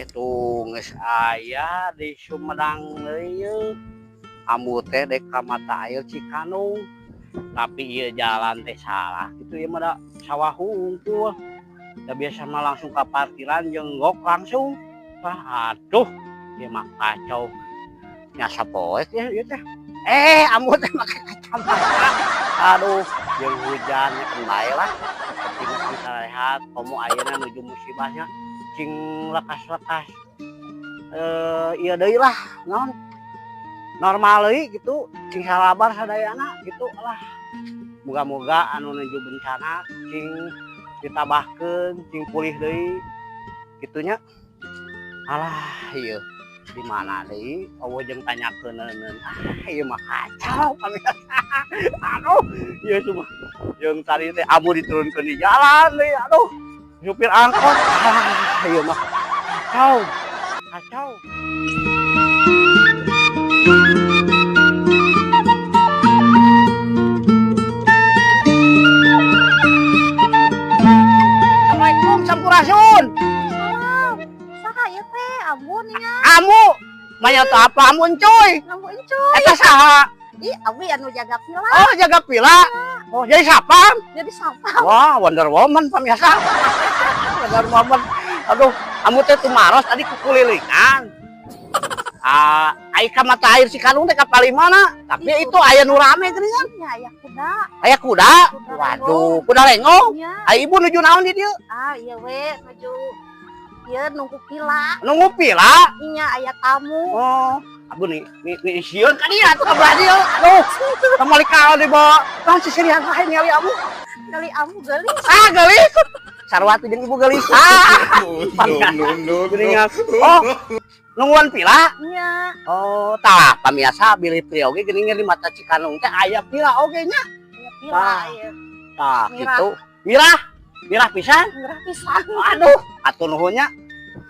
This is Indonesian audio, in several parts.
teh tuh geus aya di Sumedang deui yeuh. Ambu teh dek ka mata air Cikanung. Tapi ieu jalan teh salah gitu ya mah sawah hungkul. Da biasa mah langsung ka parkiran jenggok langsung. Aduh, ieu mah kacau. Nya sapoe ya ieu teh. Ambu teh make kacamata. Aduh, jeung hujannya kendai lah. Penting kita rehat, komo ayeuna nuju musibahnya cing lekas-lekas. Ieu deui lah, naon? Normal deui gitu, cing salabar sadayana gitu lah. Moga-moga anu nuju bencana cing ditabahkeun, cing pulih deui. Kitunya. Alah, ieu di mana deui? Eueuh jeung tanyakeun neuneun. Ieu mah kacau pamirsa. Aduh, ieu cuma jeung tadi teh abu diturunkeun di jalan deui. Aduh, supir angkot. Ieu mah kacau. Kacau. Assalamualaikum Sampurasun. Saha ieu teh? Ampun nya. Amu, manya teu apa amun cuy. Ampun cuy. Eta saha? Ih, abi anu jaga pila. Oh, jaga pila. Oh, jadi sapam. Jadi sapam. Wah, Wonder Woman pemirsa. Wonder Woman. Aduh, amu teh teu maros tadi kukulilingan. Ai ka mata air Cikanung teh ka palimana? Tapi itu aya nu rame geuningan. Ya, aya kuda. Aya kuda. Waduh, kuda lengo. Nya. Ai ibu nuju naon di dieu? Iya we nuju ieu nunggu pila. Nunggu pila. Nya aya tamu. Oh, abu nih sieun ka dieu atuh ka belah dieu. Aduh, kamali kaol di bawah. Tah sisirian lain ngali abu. Kali amu gelis. Gelis. Sarwati jeung ibu gelis. No. Geuningan. Oh, nungguan pila? Nya. Oh, tah pamiasa bilih pria oge geuningan di mata Cikanung teh aya pila oge nya. Aya pila ieu. Tah Mirah. kitu. Mirah pisan. Mirah pisan. Aduh, atuh nuhunnya.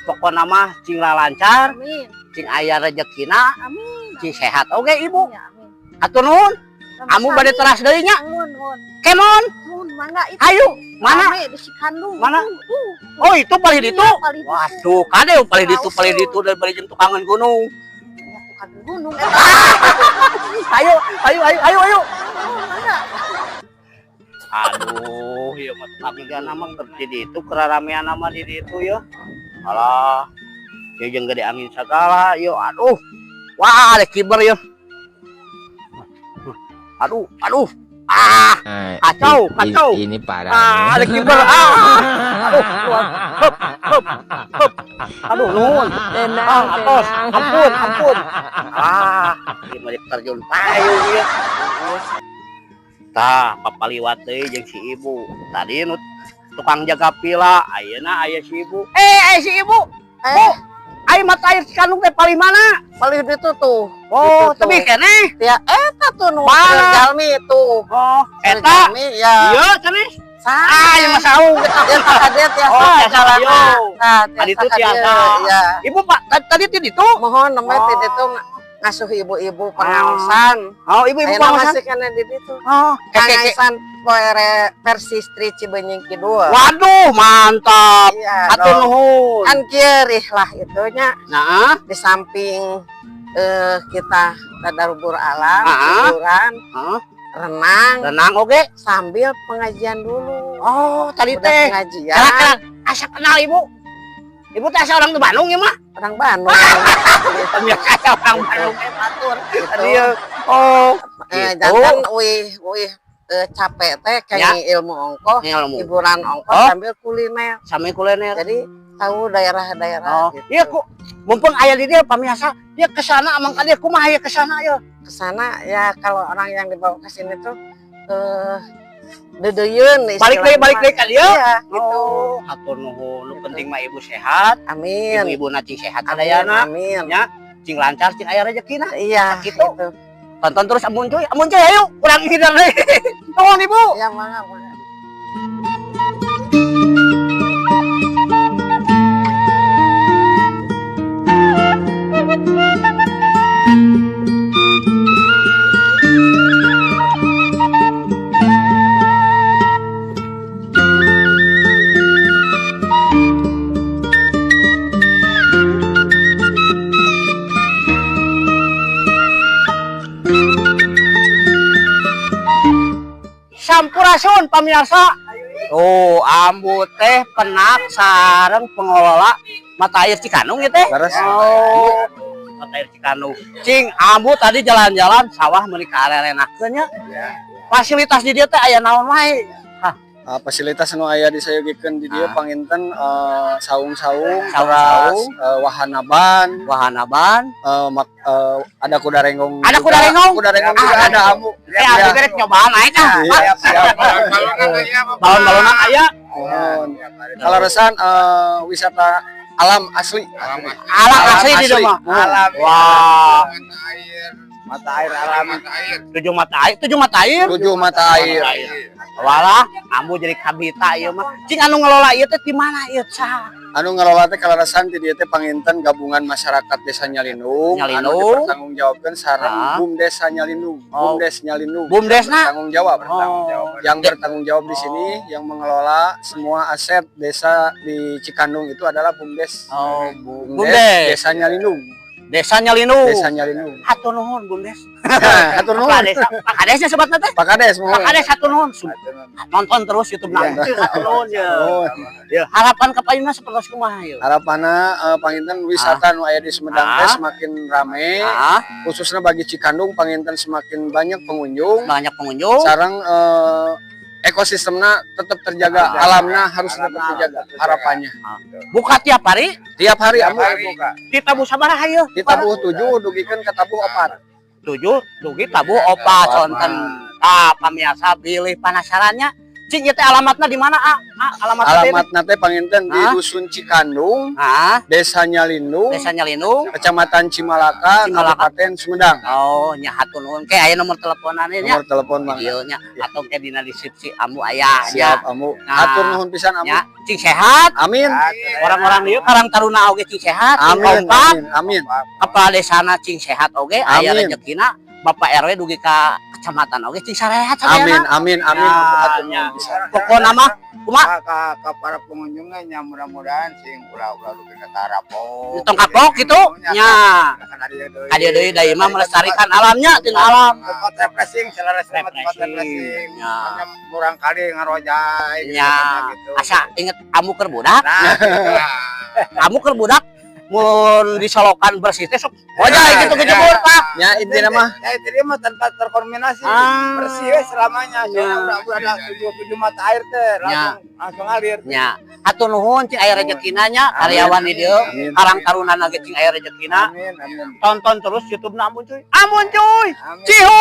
Pokona mah cing lancar, Amin. cing aya rezekina, Amin. cing sehat oge ibu. Ya, amin. Atuh nuhun. Amu bade teras deui nya. Mun. Kemon. Mun mangga itu. Ayo, mana? Rame di Cikandung. Mana? Oh, itu paling ditu. Iya, paling ditu. Waduh, kade paling ditu dari bari jeung tukangan gunung. Ya, tukang gunung. Ayo. Mangga. Aduh, ieu mah pamigana mah kerja di itu keraramean nama di ditu ya. Alah, ieu jeung gede angin sagala, yo aduh. Wah, ada kiber ya. Aduh. Kacau. Ini parah. Ada kiber. Aduh, hup. Aduh, nuhun. Atos, ampun. Ieu mah terjun payung ya. Tah, papaliwat deui jeung si ibu. Tadi nu tukang jaga pila, ayeuna aya si ibu. Aya si ibu. Ai mata air Cikanung teh paling mana? Paling itu tuh. Oh, Itu tapi tuh. keneh. Ya, eta tuh nu Mana? jalmi itu. Oh, eta. Jalmi ya. Iya, ceneh. Sah. Yang masaung kita. Dia kaget ya. Oh, tiasa yo. Nah, Tadi itu tiasa. Ya. Ibu Pak, tadi di ditu. Mohon namanya Oh. itu ngasuh ibu-ibu pengawasan. Oh, ibu Ayeuna pengawasan. masih kana di ditu. Oh, Pengawasan poere versi Stri Cibenying Kidul. Waduh, mantap. Iya. Atur dong. nuhun. Kan kierih lah itunya Nah, di samping kita tadarubur alam, Ah. hiburan, renang oge. sambil pengajian dulu. Oh, tadi Udah teh. pengajian Kala asa kenal ibu. Ibu teh asa orang tuh Bandung ya mah. orang Bandung. Biasa orang Bandung teh batur. Gitu. Tadi ya. Oh, gitu. Jangan wih capek teh kayak ilmu ongkoh, Ilmu. hiburan ongkoh Oh. sambil kuliner. Sampai kuliner. Jadi tahu daerah-daerah Oh, gitu. iya ku. Mumpung aya di dia pamiasa, dia kesana amang dia kumaha aya kesana ya. Kesana ya kalau orang yang dibawa ke sini tuh dedeyeun Balik deui ka dia. Iya, gitu. Oh, hatur nuhun. Nu penting mah ibu sehat. Amin. Ibu cing sehat sadayana. Amin. Ya, cing lancar cing aya rezekina. Iya, Gitu. gitu. Tonton terus amun cuy ayo kurang hidar deui. Nuhun ibu. Ya mangga. Sampurasun pamirsa. Oh, ambu teh penak sareng pengelola mata air Cikanung ya teh. Oh, mata air Cikanung. Cing, ambu tadi jalan-jalan sawah meuni ka arenakeun nya. Fasilitas di dieu teh aya naon wae? Fasilitas nu aya disayogikeun di dieu panginten saung-saung, Saung-saung, wahana ban, ada kuda renggong. Ada kuda renggong? Kuda renggong juga ada amu. Aku gerek nyobaan naik ah. Siap. Balon-balonan aya. Kalaresan wisata alam asli. Alam asli di dieu mah. Wah. Mata air alami. 7 mata air. Walah, ambu jadi kabita ieu mah. Cing anu ngelola ieu teh di mana ieu tah? Anu ngelola teh kalaresan di dieu teh panginten gabungan masyarakat Desa Nyalinung. Anu dipertanggungjawabkeun sareng BUMDes Nyalinung. BUMDes Nyalinung. BUMDesna bertanggung jawab. Yang bertanggung jawab di sini yang mengelola semua aset desa di Cikanung itu adalah BUMDes. BUMDes Desa Nyalinung. Desa Nyalinung. Hatur nuhun BUMDes. Hatur nuhun. Pak Kadesnya sebatna teh? Pak Kades hatur nuhun. Nonton terus YouTube-na. Hatur nuhun ya. Harapan ka payuna sapertos kumaha ieu? Harapanna panginten wisata nu aya di Sumedang teh semakin rame. Khususnya bagi Cikandung panginten semakin banyak pengunjung. Sareng ekosistemnya tetap terjaga, alamnya harus tetap terjaga harapannya. Buka tiap hari? Tiap hari amu buka. Di tabuh sabaraha ieu? Di tabuh 7 dugikeun ka tabuh 4. 7 dugi tabuh 4 conten. Pamirsa pilih penasarannya. Cing teh alamatna di mana? Alamatna teh panginten di Dusun Cikandung, Desa Nyalinung, Kecamatan Cimalaka, Kabupaten Sumedang. Oh, nya hatur nuhun. Ke aya nomor teleponan nya. Nomor telepon mah. Ieu nya atau ke dina deskripsi amu aya. Siap amu. Hatur nuhun pisan amu. Cing sehat. Amin. Orang-orang ieu Karang Taruna oge cing sehat. Amin. Kepala desana cing sehat oge aya rezekina. Bapak RW dugi ka kecamatan oge cing sarehat sadayana. Amin. Pokona mah kumaha ka para pengunjungnya nya mudah-mudahan sing ulah-ulah dugi ka tarapok. Tong kapok gitu nya. Kadieu deui da imah melestarikan alamnya tina alam. Tempat refreshing, refreshing. Nya murang kali ngarojay gitu. Asa inget amu keur budak. Kamu keur budak mun disolokan bersih teh sok ojay gitu kejebur Pak. Ya intinya mah tanpa terkontaminasi bersih we selamanya. Soalnya udah ada 7 mata air teh langsung ngalir. Nya. Hatur nuhun cing aya rezekina nya karyawan di dieu Karang Taruna ge cing aya rezekina. Amin. Tonton terus YouTube-na Amun cuy. Amun cuy. Cihu.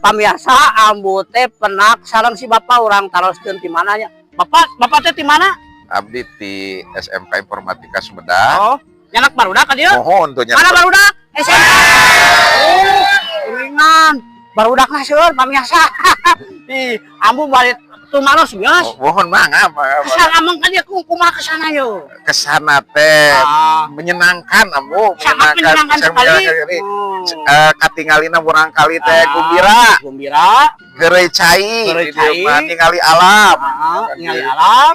Pamirsa ambu teh penak sareng si bapak urang taroskeun ti mana nya. Bapak teh di mana? Abdi di SMK Informatika Sumedang. Oh, nyanak barudak ka dieu? Mohon tuh nyanak. Mana barudak? SMK. Ulingan. Barudak na seueur pamirsa. Ih, ambu balik atuh malos bias. Mohon mangga. Kesana emang kan dia kumaha kesana yo. Kesana teh menyenangkan ambu, Sangat menyenangkan sekali. Katingalina barangkali teh gumbira. Gerei cai, ningali alam. Ningali alam.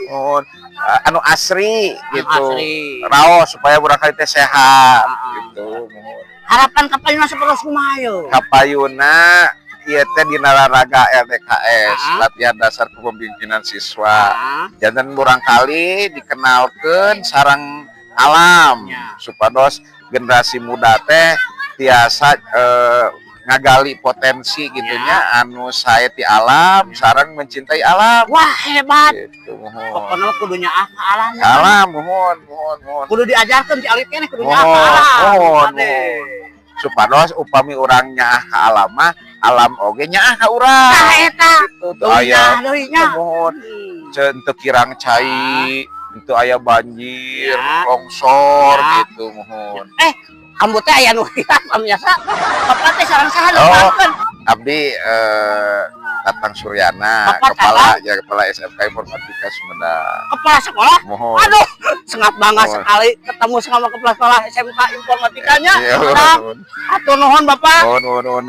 Anu asri gitu. Raos supaya barangkali teh sehat gitu. Harapan kapayuna sapertos kumaha yo? Kapayuna ieu teh dina olahraga LDKS, latihan dasar kepemimpinan siswa. Jangan barangkali dikenalkeun sareng alam supados generasi muda teh tiasa ngagali potensi gitunya anu sae ti alam sareng mencintai alam. Wah, hebat. Gitu, pokoknya kudunya ka alam. Alam, mohon. Kudu diajarkeun ti alit keneh kudunya ka alam. Mohon. Supados upami urang nyaah ka alam mah alam oge nyaah ka urang. Tah eta. Gitu aya. Mohon. Teu kirang cai, teu aya banjir, longsor gitu mohon. Ambu teh aya nu biasa. Bapak teh sareng saha nu Abdi Tatang Suryana, kepala SMK Informatika Sumedang. Kepala sekolah? Mohon. Aduh, sangat bangga sekali ketemu sama kepala sekolah SMK Informatikanya. Atur nuhun Bapak. Nuhun.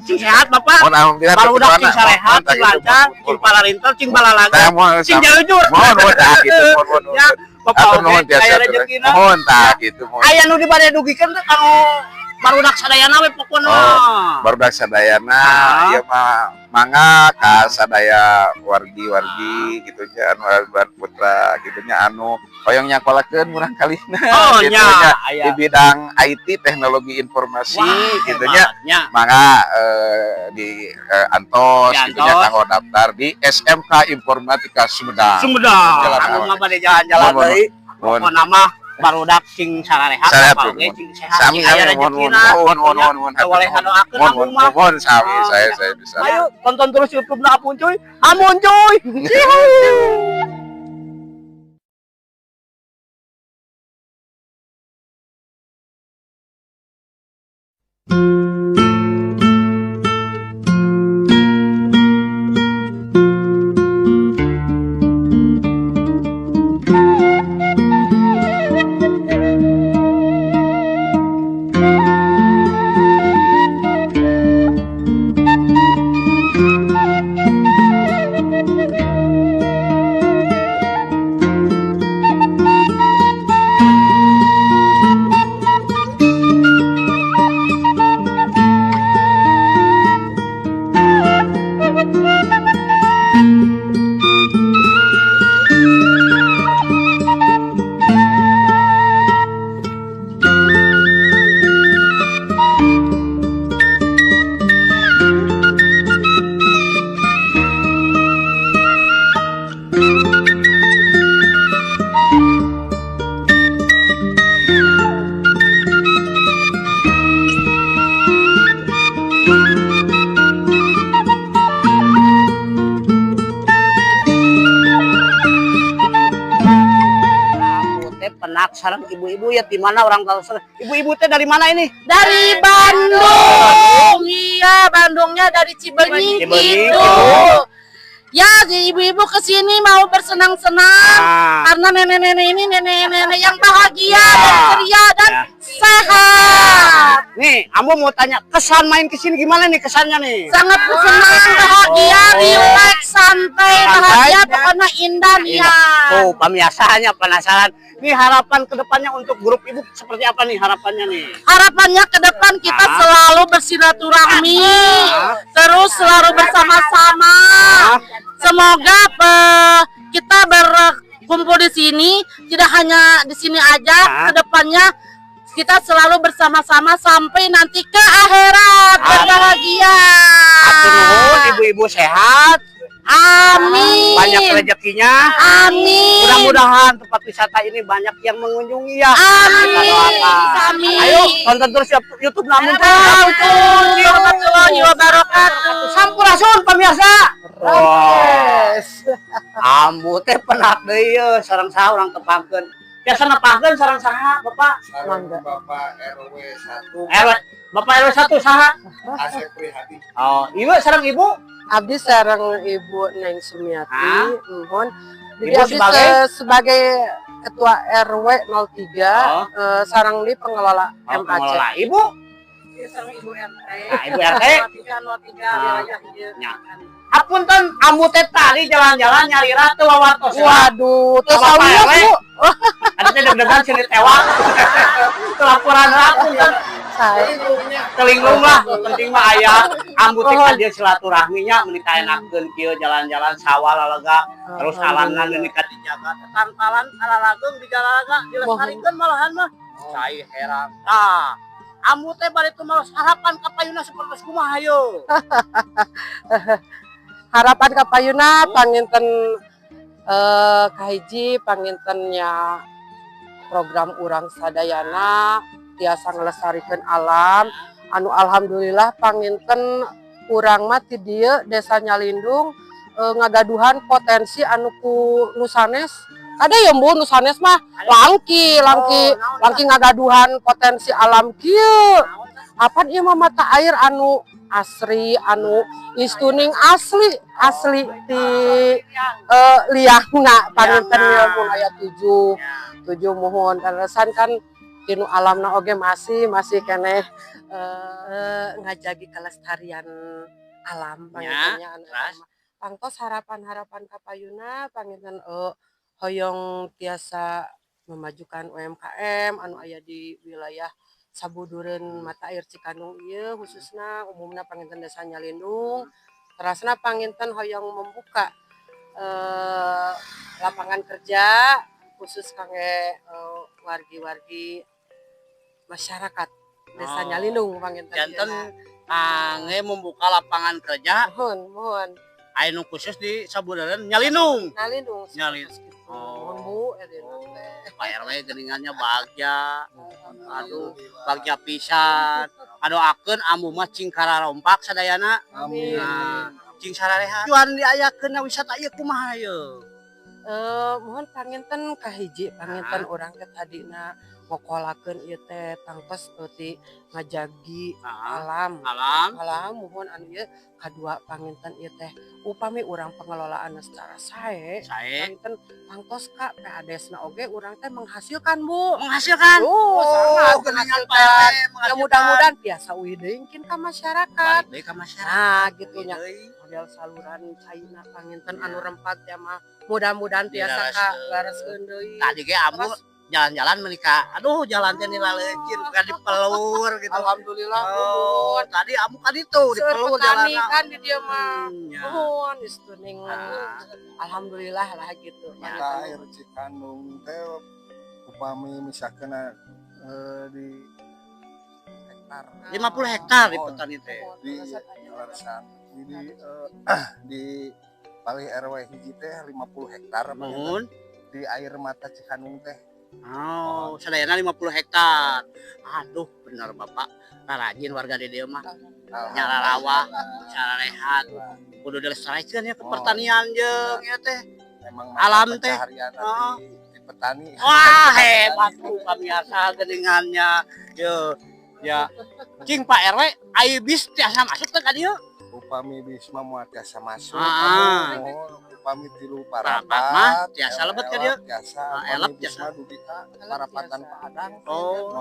Cing sehat Bapak. Alhamdulillah. Baru udah cing sarehat, cing lancar, cing palarintel, cing balalaga, cing jujur. Mohon tak gitu, mohon. Ya, Bapak nuhun aya rezekina. Mohon tak gitu. Aya nu dibade dugikeun teh kanggo barudak sadayana we pokona. Barudak sadayana ieu mah mangga ka sadaya wargi-wargi gitu nya anu Alban Putra gitu nya anu hoyong nyakolakeun urang kalina gitu nya di bidang IT teknologi informasi gitu nya mangga di antos gitu nya kanggo daftar di SMK Informatika Sumedang. Anu mah bade jalan-jalan deui. Pokona mah barudak cing sararehat oge cing sehat cing aya rezekina. Mohon. Boleh ngadoakeun aku mah. Mohon sami saya bisa. Ayo tonton terus YouTube-na Amun Cuy. Amun Cuy. Sarang ibu-ibu ya di mana orang tahu ibu-ibu teh dari mana ini? Dari Bandung. Iya, Bandungnya dari Cibenying itu. Ya, ibu-ibu kesini mau bersenang-senang karena nenek-nenek ini nenek-nenek yang bahagia dan ceria dan sehat. Nih, Ambo mau tanya kesan main kesini gimana nih kesannya nih? Sangat senang, bahagia, rileks, santai, bahagia, pokoknya indah ya. Oh, pemirsaannya penasaran. Nih harapan kedepannya untuk grup ibu seperti apa nih harapannya nih? Harapannya ke depan kita selalu bersilaturahmi, terus selalu bersama-sama. Semoga kita berkumpul di sini, tidak hanya di sini aja. Kedepannya kita selalu bersama-sama sampai nanti ke akhirat berbahagia. Ibu-ibu sehat. Amin. Banyak rezekinya. Amin. Mudah-mudahan tempat wisata ini banyak yang mengunjungi ya. Amin. Amin. Ayo tonton terus YouTube Amun Cuy. Assalamualaikum warahmatullahi wabarakatuh. Sampurasun pemirsa. Ambu teh penak deui sareng saha urang tepangkeun. Biasa nepangkeun sareng saha Bapak? Sareng Bapak RW 1. Bapak RW 1 saha? Asep Prihati. Oh, ibu sareng ibu? Abdi sareng Ibu Neng Sumiati, mohon. Jadi Ibu abdi sebagai Ketua RW 03 sarang di pengelola MAC. Pengelola. Ibu? Sareng Ibu RT. Nah, Ibu RT. 03 wilayah ieu. Apunten ambu teh tadi jalan-jalan nyalira teu wawartos. Waduh, teu sawios Bu. Ada teh deg-degan sini tewang. Laporan aku ya. Telinglung lah, penting mah aya ambu teh ka dieu silaturahminya menikaenakeun kieu jalan-jalan sawah lalega terus alamna geus dijaga tangkalan alalageung dijalaga dilestarikeun malahan mah. Cai heran. Tah, ambu teh bari teu maos harapan ka payuna sapertos kumaha hayu. Harapan ka payuna panginten kahiji pangintennya program urang sadayana tiasa ngelestarikeun alam anu alhamdulillah panginten urang mah ti dieu Desa Nyalindung ngagaduhan potensi anu ku nusanes ada ya Bu nusanes mah langki ngagaduhan potensi alam kieu apa ieu mah mata air anu asri anu istuning asli di liangna panginten mun aya 7 mohon kalesan kan tinu alamna oge masih keneh ngajagi kelestarian alam pangintennya pangtos harapan ka payuna panginten hoyong tiasa memajukan UMKM anu aya di wilayah sabudureun mata air Cikandung ieu khususna umumna panginten Desa Nyalindung terasna panginten hoyong membuka lapangan kerja khusus kangge wargi-wargi masyarakat Desa Nyalindung panginten janten kangge membuka lapangan kerja mohon anu khusus di sabudareun Nyalindung. Mohon Bu Pak RW geningannya bagja. Aduh, bagja pisan. Adoakeun ambu mah cing kararompak sadayana. Amin. Nah, cing sarareha. Tujuan diayakeun wisata ieu kumaha ieu? Mohon panginten kahiji panginten urang teh tadina ngokolakeun ieu teh tangtos ti ngajagi alam mohon anu ieu kadua panginten ieu teh upami urang pengelolaan secara sae panginten tangtos ka PADesna oge urang teh menghasilkan Bu Menghasilkan sangat menghasilkan ya mudah-mudahan biasa uih deui engkin ka masyarakat nah gitu nya model saluran caina panginten anu rempat ya mah mudah-mudahan tiasa ka gareskeun deui tadi ge ambu jalan-jalan menikah aduh jalan teh nila leungit bukan dipelur gitu alhamdulillah tadi ambu kan itu dipelur jalan kan di dia mah mohon istuning alhamdulillah lah gitu mata air Cikandung teh upami misalkan di hektar 50 hektar di petani teh di Palih RW hiji teh 50 hektar mohon di air mata Cikandung teh. Oh, sadayana 50 hektar. Aduh, bener Bapak. Rajin warga di dieu mah. Nyalarawa, cara rehat. Kudu dilestarikeun ya ke pertanian jeung ya teh. Memang alam teh di petani. Wah, hebat tuh pamirsa geuningannya. Yo, ya. Cing Pak RW, aya bis tiasa masuk teh ka dieu? Upami bis mah moal tiasa masuk. Upami tilu parapat mah tiasa lebet ka dieu. Tiasa elep tiasa dudika parapatan Padang. Oh,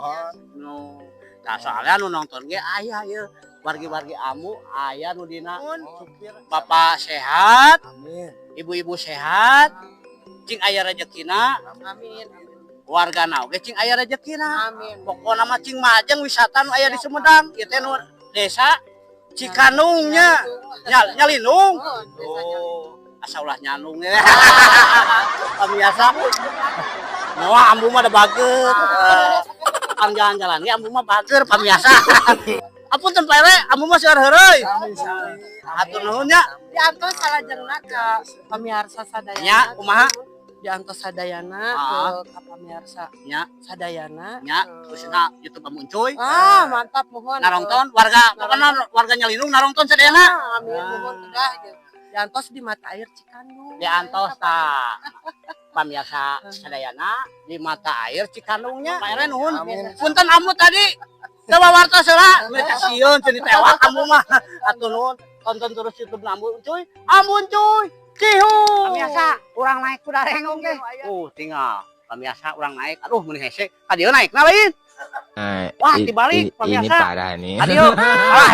no. Tah soalnya nu nonton ge aya ieu wargi-wargi amu aya nu dina supir. Bapak sehat. Amin. Ibu-ibu sehat. Cing aya rezekina. Amin. Wargana oge cing aya rezekina. Amin. Pokona mah cing majeng wisata nu aya di Sumedang. Ieu teh nu desa Cikandungnya. Nyalindung. Oh. Asaulah nyalung ya. Biasa. Wah, ambu mah ada bager. Jalan-jalan ya ambu mah bager pamiasa. Apunten Pak RW, ambu mah seueur heureuy. Hatur nuhun nya. Diantos salajengna ka pamirsa sadayana. Nya, kumaha? Diantos sadayana ke pamirsa nya sadayana. Nya, terusna YouTube Amuncuy. Mantap mohon. Narongton warga, pokona warga Nyalindung narongton sadayana. Amin mohon kedah gitu. Diantos di mata air Cikandung. Diantos ta. Pamirsa sadayana di mata air Cikandungnya. Pak RW nuhun. Punten ambu tadi Coba wartos lah. Mereka sieun cenah tewa kamu mah. Atuh nuhun tonton terus YouTube Ambon cuy. Ambon cuy. Cihung. Biasa urang naik kuda rengong teh. Tinggal. Biasa orang naik. Aduh meni hese. Ka dieu naik na lain. Wah, dibalik ini pemirsa. parah nih. Adio,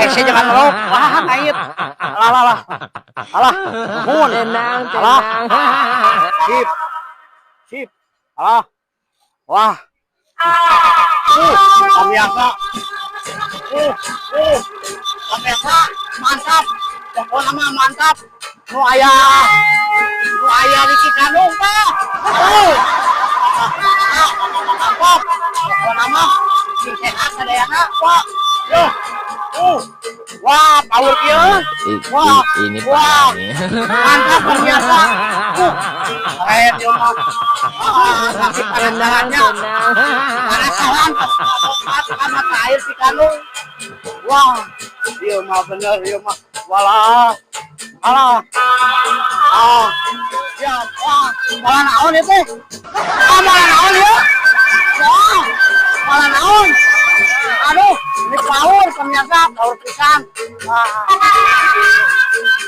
hese jangan ngelok. Wah, naik. Alah. Nuhun. Tenang. Sip. Alah. Wah. Pemirsa. Pemirsa, mantap. Pokoknya mah mantap. Nu aya di Cikanung, Pak. Mantap. Pokoknya mah si sehat sadayana, Pak. Wah, power kieu. Wah, ini parah nih. mantap ternyata. Keren dia mah. Kasih pandangannya. Penasaran. Mata air Cikanung. Wah, dia mah bener, dia mah. Walah. Alah. Ya, wah. Malah naon itu? Malah naon ya? Wah. Malah naon? Aduh, ini power ternyata, power pisan.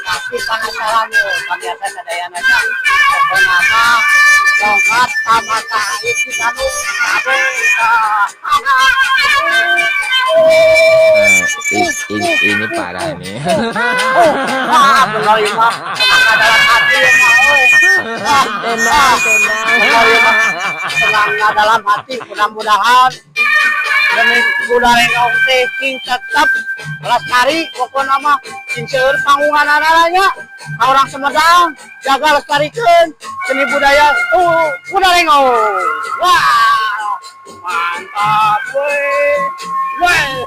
Tapi penasaran yuk, ternyata sadayananya. Pokoknya dongkat sama air Cikanung. Ini parah nih. Benar ya mah, tenang dalam hati ya mah. Tenang dalam hati, mudah-mudahan demi kuda rengong teh king tetap lestari pokoknya mah seueur panggungan anaknya orang Sumedang jaga lestarikan seni budaya kuda rengong. Wah mantap weh.